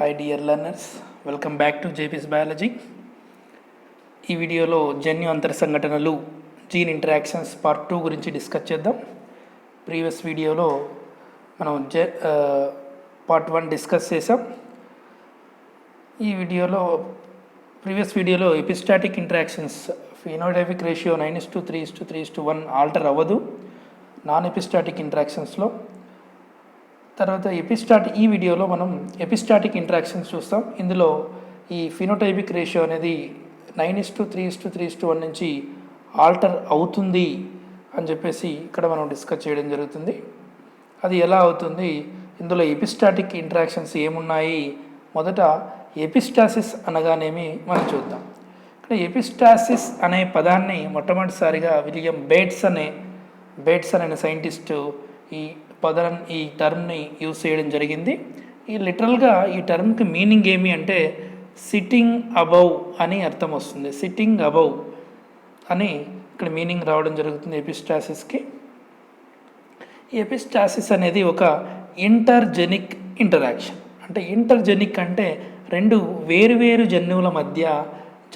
Hi dear learners, welcome back to JP's Biology. ఈ వీడియోలో జన్యు అంతర సంఘటనలు జీన్ ఇంటరాక్షన్స్ పార్ట్ 2 గురించి డిస్కస్ చేద్దాం. ప్రీవియస్ వీడియోలో మనం పార్ట్ 1 డిస్కస్ చేసాం. ఈ వీడియోలో ప్రీవియస్ వీడియోలో epistatic interactions phenotypic ratio 9:3:3:1 alter అవ్వదు నాన్ ఎపిస్టాటిక్ ఇంటరాక్షన్స్లో. తర్వాత ఈ వీడియోలో మనం ఎపిస్టాటిక్ ఇంటరాక్షన్స్ చూస్తాం. ఇందులో ఈ ఫినోటైపిక్ రేషియో అనేది 9:3:3:1 నుంచి ఆల్టర్ అవుతుంది అని చెప్పేసి ఇక్కడ మనం డిస్కస్ చేయడం జరుగుతుంది. అది ఎలా అవుతుంది, ఇందులో ఎపిస్టాటిక్ ఇంటరాక్షన్స్ ఏమున్నాయి, మొదట ఎపిస్టాసిస్ అనగానేమి మనం చూద్దాం. ఇక్కడ ఎపిస్టాసిస్ అనే పదాన్ని మొట్టమొదటిసారిగా విలియం బేట్స్ అనే సైంటిస్టు ఈ టర్మ్ని యూజ్ చేయడం జరిగింది. లిటరల్గా ఈ టర్మ్కి మీనింగ్ ఏమి అంటే సిట్టింగ్ అబౌవ్ అని అర్థం వస్తుంది. సిట్టింగ్ అబౌవ్ అని ఇక్కడ మీనింగ్ రావడం జరుగుతుంది ఎపిస్టాసిస్కి. ఈ ఎపిస్టాసిస్ అనేది ఒక ఇంటర్జెనిక్ ఇంటరాక్షన్. అంటే ఇంటర్జెనిక్ అంటే రెండు వేరువేరు జన్యువుల మధ్య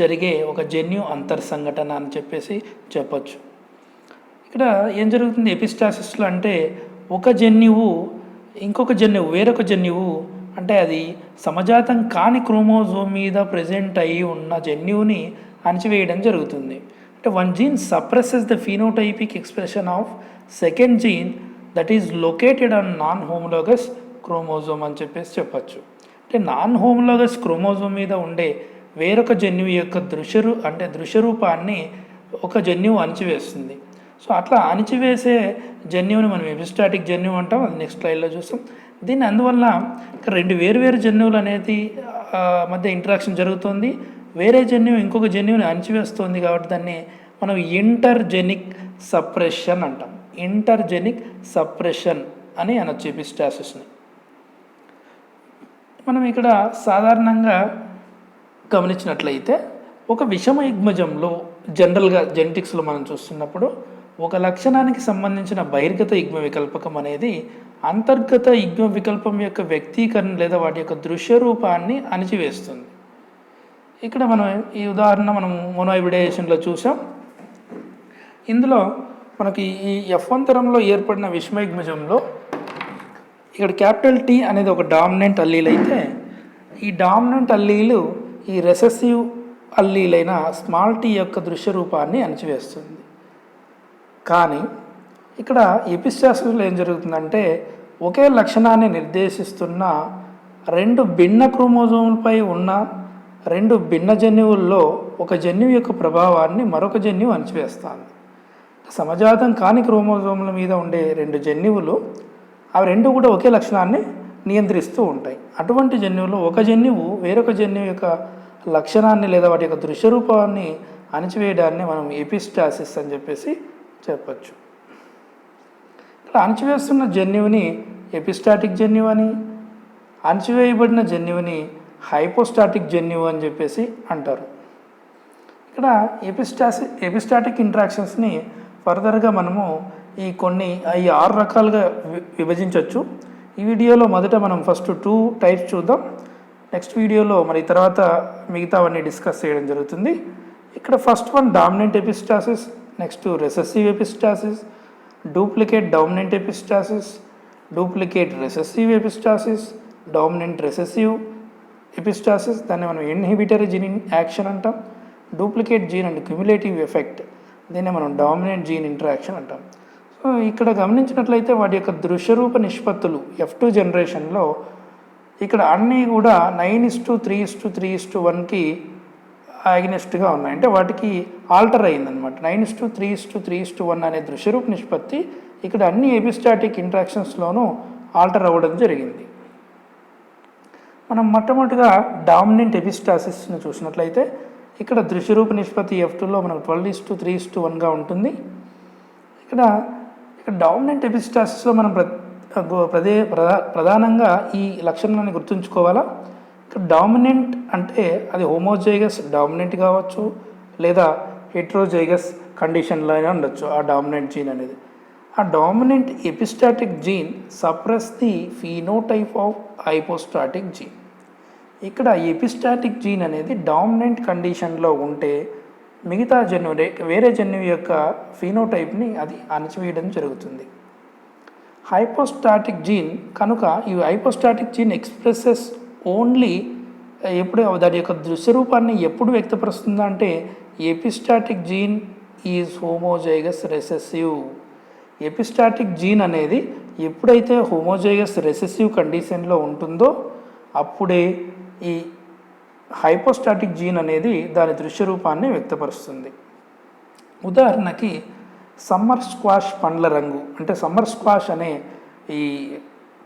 జరిగే ఒక జన్యు అంతర్ సంఘటన అని చెప్పేసి చెప్పచ్చు. ఇక్కడ ఏం జరుగుతుంది ఎపిస్టాసిస్లో అంటే ఒక జన్యువు వేరొక జన్యువు అంటే అది సమజాతం కాని క్రోమోజోమ్ మీద ప్రెజెంట్ అయి ఉన్న జన్యువుని అణచివేయడం జరుగుతుంది. అంటే one gene suppresses the phenotypic expression of second gene that is located on non homologous chromosome అని చెప్పేసి చెప్పచ్చు. అంటే నాన్ హోమోలోగస్ క్రోమోజోమ్ మీద ఉండే వేరొక జన్యువు యొక్క దృశ్యరూపాన్ని ఒక జన్యువు అణచివేస్తుంది. సో అట్లా అణిచివేసే జన్యువుని మనం ఎపిస్టాటిక్ జన్యువు అంటాం. అది నెక్స్ట్ స్లైడ్లో చూస్తాం. దీన్ని అందువల్ల రెండు వేరువేరు జన్యువులు అనేది మధ్య ఇంటరాక్షన్ జరుగుతుంది. వేరే జన్యువు ఇంకొక జన్యువుని అణిచివేస్తుంది కాబట్టి దాన్ని మనం ఇంటర్జెనిక్ సప్రెషన్ అంటాం. ఇంటర్జెనిక్ సప్రెషన్ అని అనొచ్చు ఎపిస్టాసిస్ని. మనం ఇక్కడ సాధారణంగా గమనించినట్లయితే ఒక విషమ యుగ్మజంలో జనరల్గా జెనెటిక్స్లో మనం చూస్తున్నప్పుడు ఒక లక్షణానికి సంబంధించిన బహిర్గత యుగ్మ వికల్పకం అనేది అంతర్గత యుగ్మ వికల్పం యొక్క వ్యక్తీకరణ లేదా వాటి యొక్క దృశ్య రూపాన్ని అణిచివేస్తుంది. ఇక్కడ మనం ఈ ఉదాహరణ మనం మోనోహైబ్రిడైజేషన్లో చూసాం. ఇందులో మనకి ఈ F1 తరంలో ఏర్పడిన విషమయుగ్మజంలో ఇక్కడ క్యాపిటల్ T అనేది ఒక డామినెంట్ అల్లీల్ అయితే ఈ డామినెంట్ అల్లీలు ఈ రెసెసివ్ అల్లీలైన స్మాల్ t యొక్క దృశ్య రూపాన్ని అణిచివేస్తుంది. కానీ ఇక్కడ ఎపిస్టాసిస్లో ఏం జరుగుతుందంటే ఒకే లక్షణాన్ని నిర్దేశిస్తున్న రెండు భిన్న క్రోమోజోములపై ఉన్న రెండు భిన్న జన్యువుల్లో ఒక జన్యువు యొక్క ప్రభావాన్ని మరొక జన్యువు అణిచివేస్తుంది. సమజాతం కాని క్రోమోజోముల మీద ఉండే రెండు జన్యువులు అవి రెండు కూడా ఒకే లక్షణాన్ని నియంత్రిస్తూ ఉంటాయి. అటువంటి జన్యువులో ఒక జన్యువు వేరొక జన్యువు యొక్క లక్షణాన్ని లేదా వాటి యొక్క దృశ్యరూపాన్ని అణిచివేయడాన్ని మనం ఎపిస్టాసిస్ అని చెప్పేసి చెప్పచ్చు. ఇక్కడ అణిచివేస్తున్న జన్యువుని ఎపిస్టాటిక్ జన్యువు అని, అణిచివేయబడిన జన్యువుని హైపోస్టాటిక్ జన్యువు అని చెప్పేసి అంటారు. ఇక్కడ ఎపిస్టాటిక్ ఇంటరాక్షన్స్ని ఫర్దర్గా మనము ఈ 6 రకాలుగా విభజించవచ్చు. ఈ వీడియోలో మొదట మనం ఫస్ట్ 2 టైప్స్ చూద్దాం. నెక్స్ట్ వీడియోలో మరి తర్వాత మిగతావన్నీ డిస్కస్ చేయడం జరుగుతుంది. ఇక్కడ first one dominant epistasis, next recessive epistasis, duplicate dominant epistasis, duplicate recessive epistasis, dominant recessive epistasis, దాన్ని మనం ఇన్హిబిటరీ జీన్ యాక్షన్ అంటాం. Duplicate gene and cumulative effect, దీన్ని మనం డామినెంట్ జీన్ ఇంటరాక్షన్ అంటాం. సో ఇక్కడ గమనించినట్లయితే వాటి యొక్క దృశ్యరూప నిష్పత్తులు F2 జనరేషన్లో ఇక్కడ అన్నీ కూడా 9:3:3:1కి అగెనిస్ట్గా ఉన్నాయి. అంటే వాటికి ఆల్టర్ అయిందనమాట. 9:3:3:1 అనే దృశ్యరూప నిష్పత్తి ఇక్కడ అన్ని ఎపిస్టాటిక్ ఇంటరాక్షన్స్లోనూ ఆల్టర్ అవ్వడం జరిగింది. మనం మొట్టమొదటిగా డామినెంట్ ఎపిస్టాసిస్ని చూసినట్లయితే ఇక్కడ దృశ్యరూప నిష్పత్తి F2లో మనకు 12:3:1గా ఉంటుంది. ఇక్కడ డామినెంట్ ఎపిస్టాసిస్లో మనం ప్రధానంగా ఈ లక్షణాన్ని గుర్తుంచుకోవాలా. ఇక్కడ డామినెంట్ అంటే అది హోమోజైగస్ డామినెంట్ కావచ్చు లేదా హెట్రోజైగస్ కండిషన్లో అయినా ఉండొచ్చు. ఆ డామినెంట్ జీన్ అనేది a dominant epistatic gene suppress the phenotype of hypostatic gene. ఇక్కడ ఎపిస్టాటిక్ జీన్ అనేది డామినెంట్ కండిషన్లో ఉంటే మిగతా జన్యువు వేరే జన్యువు యొక్క ఫీనోటైప్ని అది అణచివేయడం జరుగుతుంది. హైపోస్టాటిక్ జీన్ కనుక ఈ హైపోస్టాటిక్ జీన్ ఎక్స్ప్రెసెస్ ఓన్లీ ఎప్పుడు దాని యొక్క దృశ్యరూపాన్ని ఎప్పుడు వ్యక్తపరుస్తుందా అంటే epistatic gene is homozygous recessive. Epistatic gene అనేది ఎప్పుడైతే హోమోజైగస్ రెసెసివ్ కండిషన్లో ఉంటుందో అప్పుడే ఈ హైపోస్టాటిక్ జీన్ అనేది దాని దృశ్యరూపాన్ని వ్యక్తపరుస్తుంది. ఉదాహరణకి సమ్మర్ స్క్వాష్ పండ్ల రంగు అంటే సమ్మర్ స్క్వాష్ అనే ఈ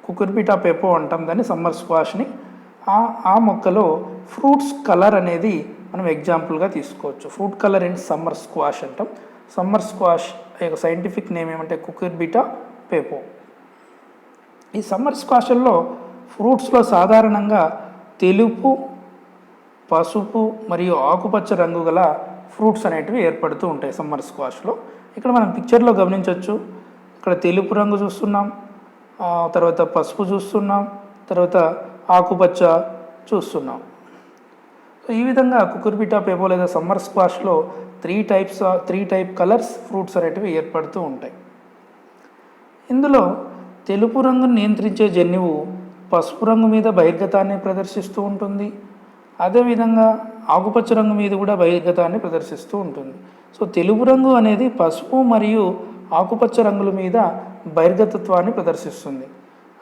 కుకుర్బిటా పెపో అంటాం దాన్ని సమ్మర్ స్క్వాష్ని. ఆ మొక్కలో ఫ్రూట్స్ కలర్ అనేది మనం ఎగ్జాంపుల్గా తీసుకోవచ్చు. Fruit colour in summer squash అంటాం. సమ్మర్ స్క్వాష్ యొక్క సైంటిఫిక్ నేమ్ ఏమంటే కుకుర్బిటా పెపో. ఈ సమ్మర్ స్క్వాష్లో ఫ్రూట్స్లో సాధారణంగా తెలుపు, పసుపు మరియు ఆకుపచ్చ రంగు గల ఫ్రూట్స్ అనేటివి ఏర్పడుతూ ఉంటాయి సమ్మర్ స్క్వాష్లో. ఇక్కడ మనం పిక్చర్లో గమనించవచ్చు. ఇక్కడ తెలుపు రంగు చూస్తున్నాం, తర్వాత పసుపు చూస్తున్నాం, తర్వాత ఆకుపచ్చ చూస్తున్నాం. సో ఈ విధంగా కుకుర్బిటా పెపో లేదా సమ్మర్ స్క్వాష్లో త్రీ టైప్ కలర్స్ ఫ్రూట్స్ అనేటివి ఏర్పడుతూ ఉంటాయి. ఇందులో తెలుపు రంగును నియంత్రించే జన్యువు పసుపు రంగు మీద బహిర్గతాన్ని ప్రదర్శిస్తూ ఉంటుంది. అదేవిధంగా ఆకుపచ్చ రంగు మీద కూడా బహిర్గతాన్ని ప్రదర్శిస్తూ ఉంటుంది. సో తెలుపు రంగు అనేది పసుపు మరియు ఆకుపచ్చ రంగుల మీద బహిర్గతత్వాన్ని ప్రదర్శిస్తుంది.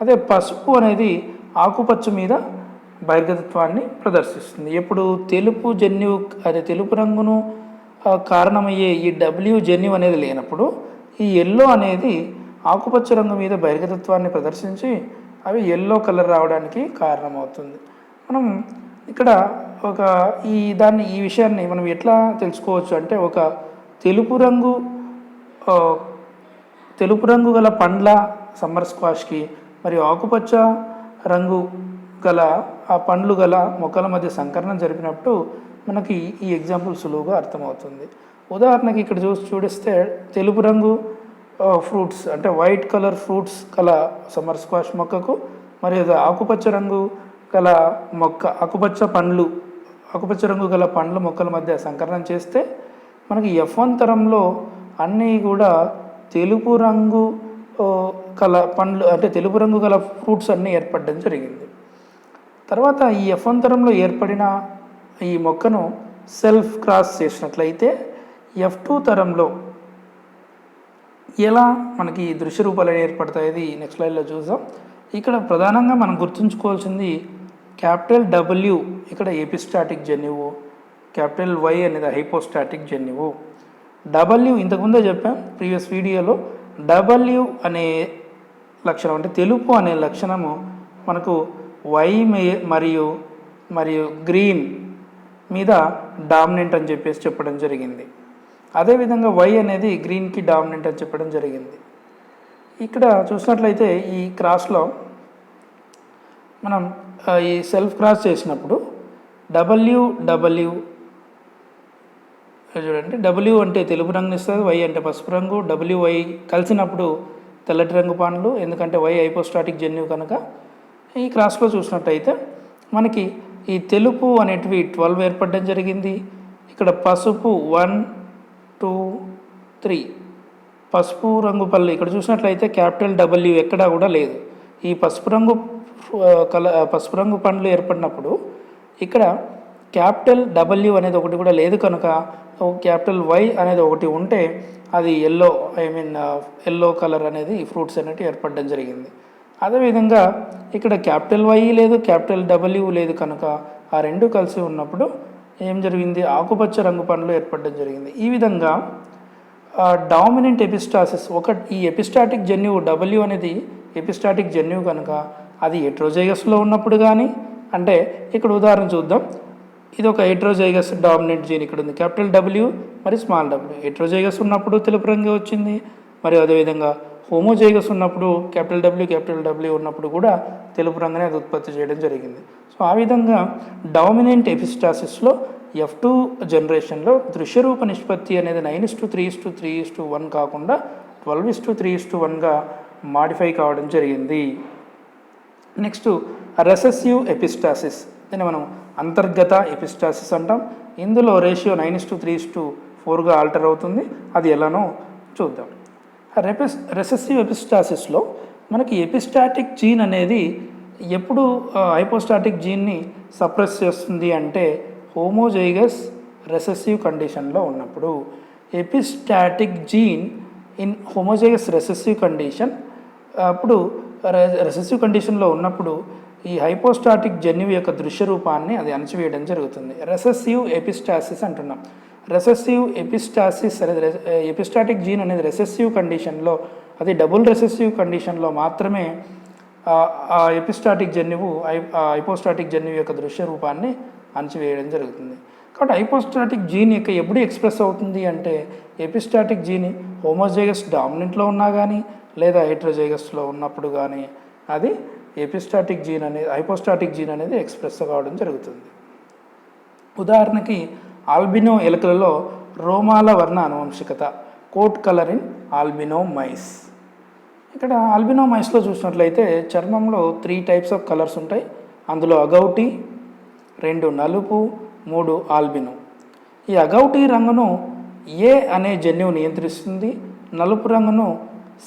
అదే పసుపు అనేది ఆకుపచ్చ మీద బహిర్గతత్వాన్ని ప్రదర్శిస్తుంది. ఎప్పుడు తెలుపు జన్యువు అదే తెలుపు రంగును కారణమయ్యే ఈ డబ్ల్యూ జన్యువు అనేది లేనప్పుడు ఈ ఎల్లో అనేది ఆకుపచ్చ రంగు మీద బహిర్గతత్వాన్ని ప్రదర్శించి అవి ఎల్లో కలర్ రావడానికి కారణమవుతుంది. మనం ఇక్కడ ఈ విషయాన్ని మనం ఎట్లా తెలుసుకోవచ్చు అంటే ఒక తెలుపు రంగు గల పండ్ల సమ్మర్ స్క్వాష్కి మరియు ఆకుపచ్చ రంగు గల ఆ పండ్లు గల మొక్కల మధ్య సంకరణం జరిపినప్పుడు మనకి ఈ ఎగ్జాంపుల్ సులువుగా అర్థమవుతుంది. ఉదాహరణకి ఇక్కడ చూస్తే తెలుపు రంగు ఫ్రూట్స్ అంటే వైట్ కలర్ ఫ్రూట్స్ గల సమ్మర్ స్క్వాష్ మొక్కకు మరియు ఆకుపచ్చ రంగు గల మొక్క ఆకుపచ్చ రంగు గల పండ్ల మొక్కల మధ్య సంకరణం చేస్తే మనకి F1 తరంలో అన్నీ కూడా తెలుపు రంగు గల పండ్లు అంటే తెలుపు రంగు గల ఫ్రూట్స్ అన్నీ ఏర్పడడం జరిగింది. తర్వాత ఈ F1 తరంలో ఏర్పడిన ఈ మొక్కను సెల్ఫ్ క్రాస్ చేసినట్లయితే F2 తరంలో ఎలా మనకి దృశ్య రూపాలు ఏర్పడతాయి నెక్స్ట్ స్లైడ్లో చూద్దాం. ఇక్కడ ప్రధానంగా మనం గుర్తుంచుకోవాల్సింది క్యాపిటల్ W ఇక్కడ ఎపిస్టాటిక్ జన్యువు, క్యాపిటల్ Y అనేది హైపోస్టాటిక్ జన్యువు. W ఇంతకుముందే చెప్పాం ప్రీవియస్ వీడియోలో. W అనే లక్షణం అంటే తెలుపు అనే లక్షణము మనకు Y మరియు గ్రీన్ మీద డామినెంట్ అని చెప్పడం జరిగింది. అదేవిధంగా Y అనేది గ్రీన్కి డామినెంట్ అని చెప్పడం జరిగింది. ఇక్కడ చూసినట్లయితే ఈ క్రాస్లో మనం ఈ సెల్ఫ్ క్రాస్ చేసినప్పుడు W చూడండి, W అంటే తెలుపు రంగుని ఇస్తుంది, Y అంటే పసుపు రంగు. WY కలిసినప్పుడు తెల్లటి రంగు పండ్లు, ఎందుకంటే Y హైపోస్టాటిక్ జన్యువు కనుక. ఈ క్రాస్లో చూసినట్టయితే మనకి ఈ తెలుపు అనేటివి 12 ఏర్పడడం జరిగింది. ఇక్కడ పసుపు 1, 2, 3 పసుపు రంగు పళ్ళు ఇక్కడ చూసినట్లయితే క్యాపిటల్ W ఎక్కడా కూడా లేదు. ఈ పసుపు రంగు పండ్లు ఏర్పడినప్పుడు ఇక్కడ క్యాపిటల్ W అనేది ఒకటి కూడా లేదు కనుక క్యాపిటల్ Y అనేది ఒకటి ఉంటే అది ఎల్లో కలర్ అనేది ఈ ఫ్రూట్స్ అనేవి ఏర్పడడం జరిగింది. అదేవిధంగా ఇక్కడ క్యాపిటల్ Y లేదు, క్యాపిటల్ W లేదు కనుక ఆ రెండు కలిసి ఉన్నప్పుడు ఏం జరిగింది, ఆకుపచ్చ రంగు పండ్లు ఏర్పడడం జరిగింది. ఈ విధంగా డామినెంట్ ఎపిస్టాసిస్ ఈ ఎపిస్టాటిక్ జన్యువు W అనేది ఎపిస్టాటిక్ జన్యువు కనుక అది హెట్రోజైగస్లో ఉన్నప్పుడు కానీ, అంటే ఇక్కడ ఉదాహరణ చూద్దాం. ఇది ఒక హెట్రోజైగస్ డామినెంట్ జీన్ ఇక్కడ ఉంది, క్యాపిటల్ W మరి స్మాల్ w. హెట్రోజైగస్ ఉన్నప్పుడు తెలుపు రంగు వచ్చింది, మరియు అదేవిధంగా హోమోజైగస్ ఉన్నప్పుడు క్యాపిటల్ W ఉన్నప్పుడు కూడా తెలుపు రంగు అనేది ఉత్పత్తి చేయడం జరిగింది. సో ఆ విధంగా డామినెంట్ ఎపిస్టాసిస్లో F2 జనరేషన్లో దృశ్యరూప నిష్పత్తి అనేది 9:3:3:1 కాకుండా 12:3:1గా మాడిఫై కావడం జరిగింది. Next recessive epistasis. దీన్ని మనం అంతర్గత ఎపిస్టాసిస్ అంటాం. ఇందులో రేషియో 9:3:4గా ఆల్టర్ అవుతుంది. అది ఎలానో చూద్దాం. రెసెసివ్ ఎపిస్టాసిస్లో మనకి ఎపిస్టాటిక్ జీన్ అనేది ఎప్పుడు హైపోస్టాటిక్ జీన్ని సప్రెస్ చేస్తుంది అంటే హోమోజైగస్ రెసెసివ్ కండిషన్లో ఉన్నప్పుడు. Epistatic gene in homozygous recessive condition అప్పుడు రెసెసివ్ కండిషన్లో ఉన్నప్పుడు ఈ హైపోస్టాటిక్ జన్యువు యొక్క దృశ్య రూపాన్ని అది అణచివేయడం జరుగుతుంది. రెసెసివ్ ఎపిస్టాసిస్ అంటున్నాం. రెసెసివ్ ఎపిస్టాసిస్ అనేది ఎపిస్టాటిక్ జీన్ అనేది రెసెసివ్ కండిషన్లో, అది డబుల్ రెసెసివ్ కండిషన్లో మాత్రమే ఆ ఎపిస్టాటిక్ జన్యువు హైపోస్టాటిక్ జన్యువు యొక్క దృశ్య రూపాన్ని అణచివేయడం జరుగుతుంది. కాబట్టి హైపోస్టాటిక్ జీన్ యొక్క ఎప్పుడు ఎక్స్ప్రెస్ అవుతుంది అంటే ఎపిస్టాటిక్ జీన్ హోమోజైగస్ డామినెంట్లో ఉన్నా కానీ లేదా హెట్రోజైగస్లో ఉన్నప్పుడు కానీ అది ఎపిస్టాటిక్ జీన్ అనేది హైపోస్టాటిక్ జీన్ అనేది ఎక్స్ప్రెస్ కావడం జరుగుతుంది. ఉదాహరణకి ఆల్బినో ఎలుకలలో రోమాల వర్ణ అనువంశికత, coat colour in albino mice. ఇక్కడ ఆల్బినో మైస్లో చూసినట్లయితే చర్మంలో 3 టైప్స్ ఆఫ్ కలర్స్ ఉంటాయి. అందులో అగౌటి, 2 నలుపు, 3 ఆల్బినో. ఈ అగౌటి రంగును ఏ అనే జన్యువు నియంత్రిస్తుంది, నలుపు రంగును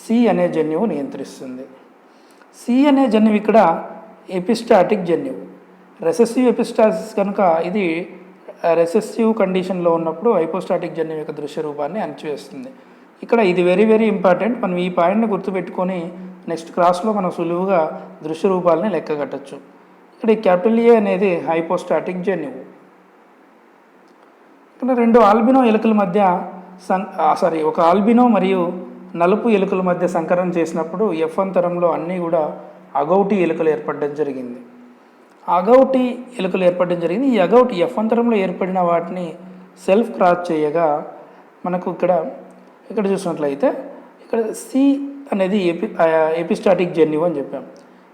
సి అనే జన్యువు నియంత్రిస్తుంది. సి అనే జన్యువు ఇక్కడ ఎపిస్టాటిక్ జన్యువు. రెసెసివ్ ఎపిస్టాసిస్ కనుక ఇది రెసెసివ్ కండిషన్లో ఉన్నప్పుడు హైపోస్టాటిక్ జన్యువు యొక్క దృశ్య రూపాన్ని అణచివేస్తుంది. ఇక్కడ ఇది వెరీ వెరీ ఇంపార్టెంట్. మనం ఈ పాయింట్ని గుర్తుపెట్టుకొని నెక్స్ట్ క్లాస్లో మనం సులువుగా దృశ్య రూపాలని లెక్క కట్టచ్చు. ఇక్కడ ఈ క్యాపిటల్ ఏ అనేది హైపోస్టాటిక్ జన్యువు. ఇక్కడ 2 ఆల్బినో ఎలుకల మధ్య ఒక ఆల్బినో మరియు నలుపు ఎలుకల మధ్య సంకరణం చేసినప్పుడు F1 తరంలో అన్నీ కూడా అగౌటి ఎలుకలు ఏర్పడడం జరిగింది. అగౌటి ఎలుకలు ఏర్పడడం జరిగింది. ఈ అగౌటి F1 తరంలో ఏర్పడిన వాటిని సెల్ఫ్ క్రాస్ చేయగా మనకు ఇక్కడ చూసినట్లయితే ఇక్కడ సి అనేది ఎపిస్టాటిక్ జన్యువు అని చెప్పాం.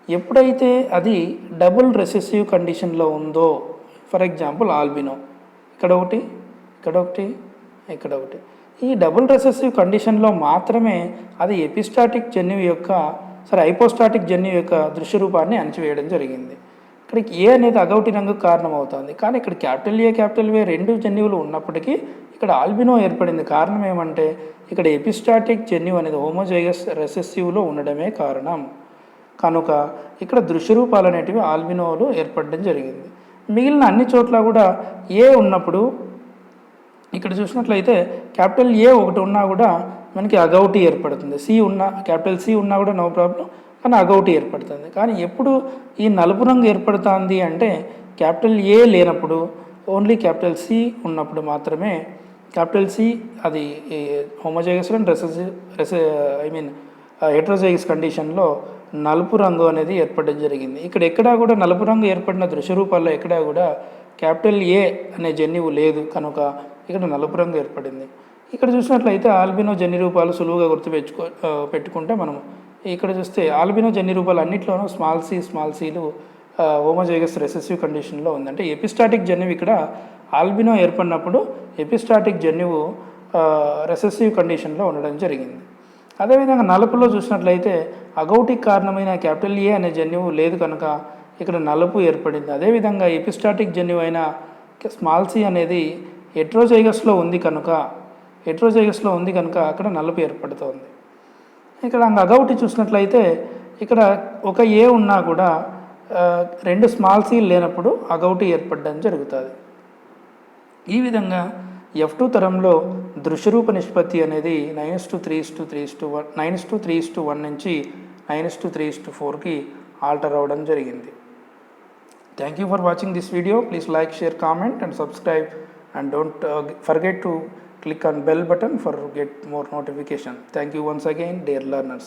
ఎప్పుడైతే అది డబుల్ రెసెసివ్ కండిషన్లో ఉందో, ఫర్ ఎగ్జాంపుల్ ఆల్బినో ఇక్కడ ఒకటి, ఇక్కడ ఒకటి, ఈ డబుల్ రెసెసివ్ కండిషన్లో మాత్రమే అది ఎపిస్టాటిక్ జన్యువు యొక్క హైపోస్టాటిక్ జన్యువు యొక్క దృశ్య రూపాన్ని అణచివేయడం జరిగింది. ఇక్కడికి ఏ అనేది అగౌటి రంగుకు కారణమవుతుంది. కానీ ఇక్కడ క్యాపిటల్ ఏ, క్యాపిటల్ వే 2 జన్యువులు ఉన్నప్పటికీ ఇక్కడ ఆల్బినో ఏర్పడింది. కారణం ఏమంటే ఇక్కడ ఎపిస్టాటిక్ జన్యువు అనేది హోమోజైగస్ రెసెసివ్లో ఉండడమే కారణం. కనుక ఇక్కడ దృశ్య రూపాలు అనేటివి ఆల్బినోలు ఏర్పడడం జరిగింది. మిగిలిన అన్ని చోట్ల కూడా ఏ ఉన్నప్పుడు ఇక్కడ చూసినట్లయితే క్యాపిటల్ ఏ ఒకటి ఉన్నా కూడా మనకి అగౌటి ఏర్పడుతుంది. క్యాపిటల్ సి ఉన్నా కూడా నో ప్రాబ్లం, కానీ అగౌటి ఏర్పడుతుంది. కానీ ఎప్పుడు ఈ నలుపు రంగు ఏర్పడుతుంది అంటే క్యాపిటల్ ఏ లేనప్పుడు, ఓన్లీ క్యాపిటల్ సి ఉన్నప్పుడు మాత్రమే. క్యాపిటల్ సి అది హోమోజైగస్ అండ్ హెట్రోజైగస్ కండిషన్లో నలుపు రంగు అనేది ఏర్పడడం జరిగింది. ఎక్కడా కూడా నలుపు రంగు ఏర్పడిన దృశ్య రూపాల్లో ఎక్కడా కూడా క్యాపిటల్ ఏ అనే జన్యువు లేదు. కనుక ఇక్కడ నలుపు రంగు ఏర్పడింది. ఇక్కడ చూసినట్లయితే ఆల్బినో జన్యు రూపాలు సులువుగా పెట్టుకుంటే మనం ఇక్కడ చూస్తే ఆల్బినో జన్యు రూపాలు అన్నింటిలోనూ స్మాల్ సీలు హోమోజైగస్ రెసెసివ్ కండిషన్లో ఉంది. అంటే ఎపిస్టాటిక్ జన్యువు ఇక్కడ ఆల్బినో ఏర్పడినప్పుడు ఎపిస్టాటిక్ జన్యువు రెసెసివ్ కండిషన్లో ఉండడం జరిగింది. అదేవిధంగా నలుపులో చూసినట్లయితే అగౌటిక్ కారణమైన క్యాపిటల్ ఏ అనే జన్యువు లేదు కనుక ఇక్కడ నలుపు ఏర్పడింది. అదేవిధంగా ఎపిస్టాటిక్ జన్యువు అయిన స్మాల్ సి అనేది హెట్రోజైగస్లో ఉంది కనుక అక్కడ నలుపు ఏర్పడుతుంది. ఇక్కడ అగౌటి చూసినట్లయితే ఇక్కడ ఒక ఏ ఉన్నా కూడా 2 స్మాల్ సీలు లేనప్పుడు అగౌటి ఏర్పడడం జరుగుతుంది. ఈ విధంగా F2 తరంలో దృశ్యరూప నిష్పత్తి అనేది 9:3:1 నుంచి 9:3:4కి ఆల్టర్ అవ్వడం జరిగింది. Thank you for watching this video. Please like, share, comment and subscribe and don't forget to click on bell button for get more notification. Thank you once again, dear learners.